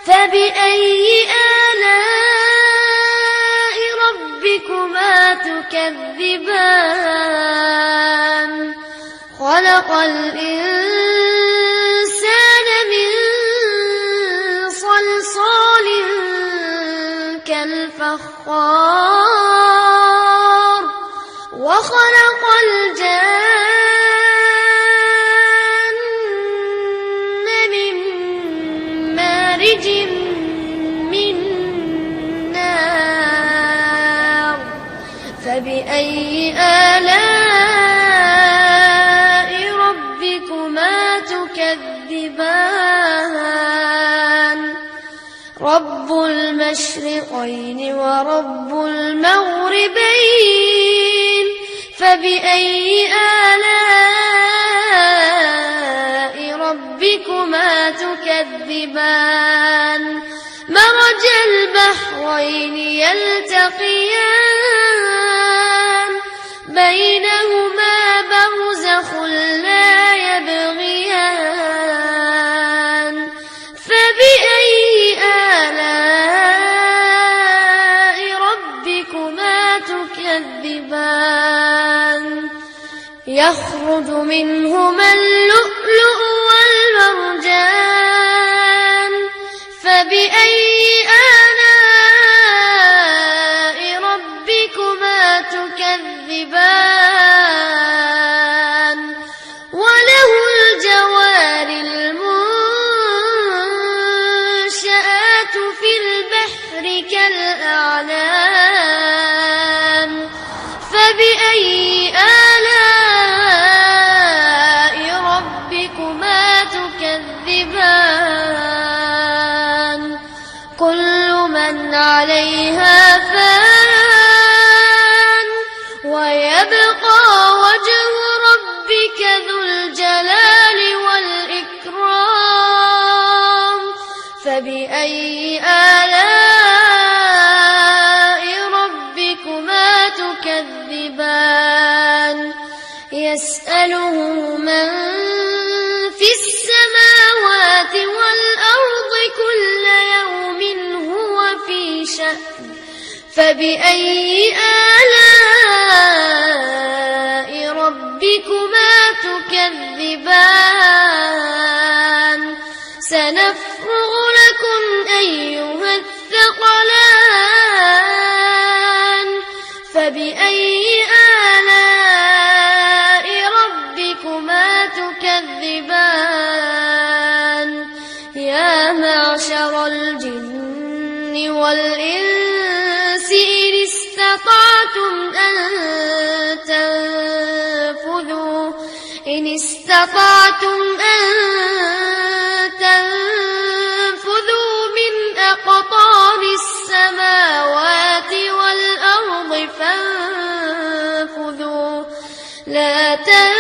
فبأي آلاء ربكما تكذبان خلق الإنسان من صلصال كالفخار وخلق الجن من مارج من نار فبأي آلاء ربكما تكذبان رب المشرقين ورب المغربين فبأي آلاء ربكما تكذبان مرج البحرين يلتقيان بينهما برزخ لا يبغيان فبأي آلاء ربكما تكذبان يخرج منهما اللؤلؤ والمرجان فبأي آلاء ربكما تكذبان وله الجوار المنشآت في البحر كالأعلام فبأي آلاء ربكما تكذبان كل من عليها فان ويبقى وجه ربك ذو الجلال والإكرام فبأي آلاء ربكما تكذبان يسأله من في السماوات والأرض كل يوم هو في شأن فبأي آلاء ربكما تكذبان سنفرغ لكم أيها الثقلان فبأي آلاء ربكما تكذبان يا معشر الجن والإنس إن استطعتم أن تنفذوا من أقطار السماوات والأرض فانفذوا لا تنفذوا